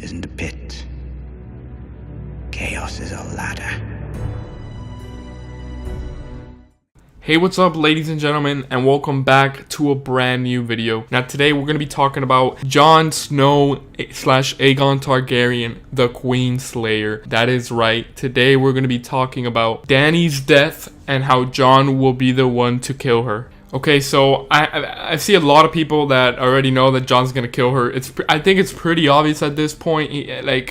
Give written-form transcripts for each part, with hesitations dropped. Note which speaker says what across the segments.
Speaker 1: isn't a pit. Chaos is a ladder.
Speaker 2: Hey, what's up, ladies and gentlemen, and welcome back to a brand new video. Now today we're going to be talking about Jon Snow / Aegon Targaryen, the Queenslayer. That is right. Today we're going to be talking about Dany's death and how Jon will be the one to kill her. Okay, so I see a lot of people that already know that Jon's gonna kill her. I think it's pretty obvious at this point.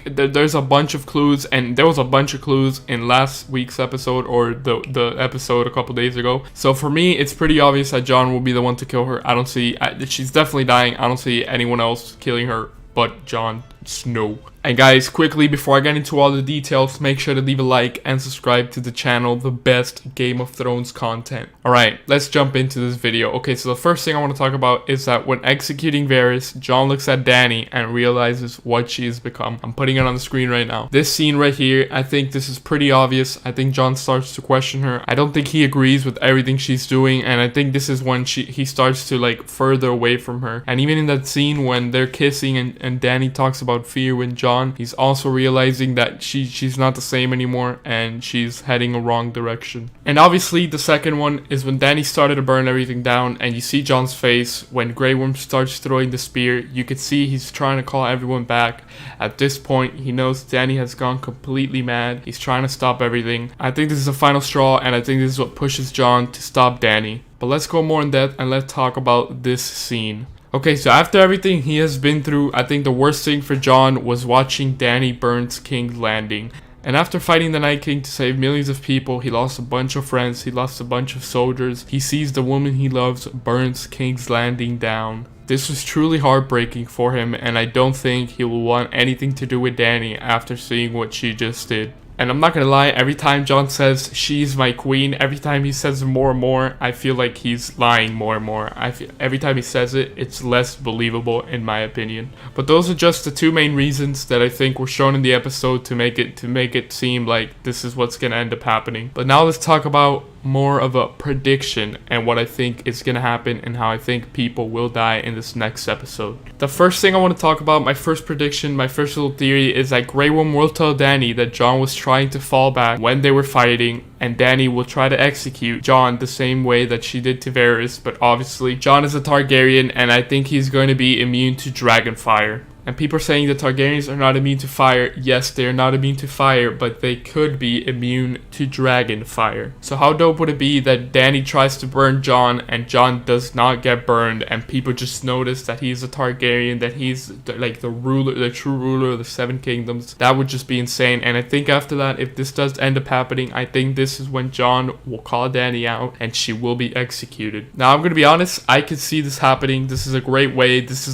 Speaker 2: There's a bunch of clues, and there was a bunch of clues in last week's episode or the episode a couple days ago. So for me, it's pretty obvious that Jon will be the one to kill her. She's definitely dying. I don't see anyone else killing her but Jon Snow. And guys, quickly before I get into all the details, make sure to leave a like and subscribe to the channel, the best Game of Thrones content. Alright, let's jump into this video. Okay, so the first thing I want to talk about is that when executing Varys, Jon looks at Dany and realizes what she has become. I'm putting it on the screen right now. This scene right here, I think this is pretty obvious. I think Jon starts to question her. I don't think he agrees with everything she's doing, and I think this is when he starts to like further away from her. And even in that scene when they're kissing and Dany talks about fear with Jon, he's also realizing that she's not the same anymore and she's heading a wrong direction. And obviously the second one is when Dany started to burn everything down, and you see Jon's face when Grey Worm starts throwing the spear. You can see he's trying to call everyone back. At this point, he knows Dany has gone completely mad. He's trying to stop everything. I think this is the final straw, and I think this is what pushes Jon to stop Dany. But let's go more in depth and let's talk about this scene. Okay, so after everything he has been through, I think the worst thing for Jon was watching Dany burn King's Landing. And after fighting the Night King to save millions of people, he lost a bunch of friends, he lost a bunch of soldiers. He sees the woman he loves burns King's Landing down. This was truly heartbreaking for him, and I don't think he will want anything to do with Dany after seeing what she just did. And I'm not gonna lie, every time Jon says she's my queen, every time he says it more and more, I feel like he's lying more and more. Every time he says it, it's less believable in my opinion. But those are just the two main reasons that I think were shown in the episode to make it seem like this is what's gonna end up happening. But now let's talk about more of a prediction and what I think is gonna happen and how I think people will die in this next episode. The first thing I want to talk about, my first prediction, my first little theory, is that Grey Worm will tell Dany that Jon was trying to fall back when they were fighting, and Dany will try to execute Jon the same way that she did to Varys. But obviously Jon is a Targaryen, and I think he's going to be immune to dragon fire. And people are saying the Targaryens are not immune to fire. Yes, they are not immune to fire, but they could be immune to dragon fire. So how dope would it be that Dany tries to burn Jon and Jon does not get burned, and people just notice that he's a Targaryen, that he's like the ruler, the true ruler of the Seven Kingdoms? That would just be insane. And I think after that, if this does end up happening, I think this is when Jon will call Dany out and she will be executed. Now I'm gonna be honest, I could see this happening. This is a great way. This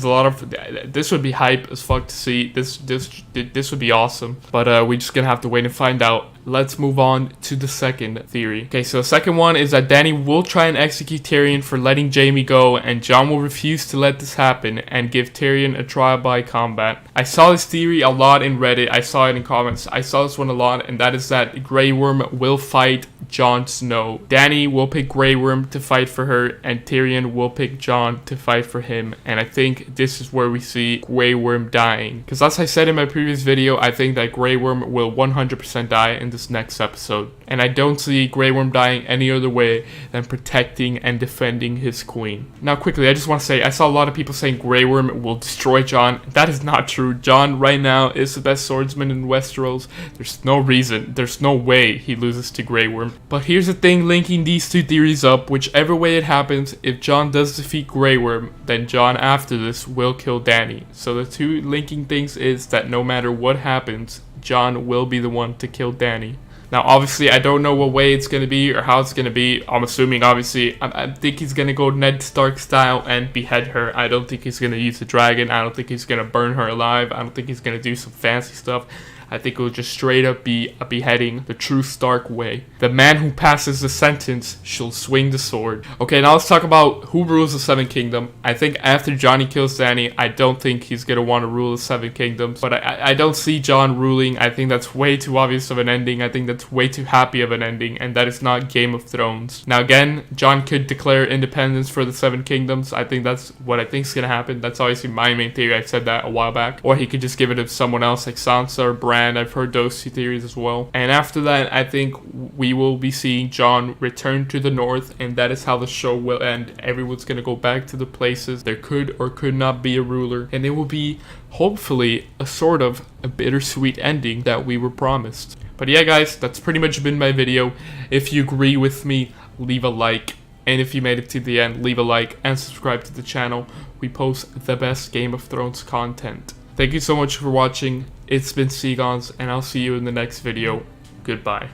Speaker 2: would be hype as fuck to see. This would be awesome, but we're just gonna have to wait and find out. Let's move on to the second theory. Okay, so the second one is that Dany will try and execute Tyrion for letting Jaime go, and Jon will refuse to let this happen and give Tyrion a trial by combat. I saw this theory a lot in Reddit. I saw it in comments. I saw this one a lot, and that is that Grey Worm will fight Jon Snow. Dany will pick Grey Worm to fight for her, and Tyrion will pick Jon to fight for him. And I think this is where we see Grey Worm dying, because as I said in my previous video, I think that Grey Worm will 100% die in this next episode, and I don't see Grey Worm dying any other way than protecting and defending his queen. Now quickly, I just want to say, I saw a lot of people saying Grey Worm will destroy Jon. That is not true. Jon right now is the best swordsman in Westeros. There's no reason, there's no way he loses to Grey Worm. But here's the thing linking these two theories up: whichever way it happens, if Jon does defeat Grey Worm, then Jon after this will kill Dany. So the two linking things is that no matter what happens, Jon will be the one to kill Dany. Now obviously I don't know what way it's going to be or how it's going to be. I'm assuming obviously, I think he's going to go Ned Stark style and behead her. I don't think he's going to use the dragon. I don't think he's going to burn her alive. I don't think he's going to do some fancy stuff. I think it will just straight up be a beheading, the true Stark way. The man who passes the sentence shall swing the sword. Okay, now let's talk about who rules the Seven Kingdoms. I think after Johnny kills Danny, I don't think he's gonna want to rule the Seven Kingdoms, but I don't see Jon ruling. I think that's way too obvious of an ending. I think that's way too happy of an ending, and that is not Game of Thrones. Now again, Jon could declare independence for the Seven Kingdoms. I think that's what I think is gonna happen. That's obviously my main theory. I said that a while back. Or he could just give it to someone else like Sansa or Bran. I've heard those two theories as well. And after that, I think we will be seeing Jon return to the north, and that is how the show will end. Everyone's gonna go back to the places. There could or could not be a ruler, and it will be hopefully a sort of a bittersweet ending that we were promised. But yeah guys, that's pretty much been my video. If you agree with me, leave a like. And if you made it to the end, leave a like and subscribe to the channel. We post the best Game of Thrones content. Thank you so much for watching. It's been Seagons, and I'll see you in the next video. Goodbye.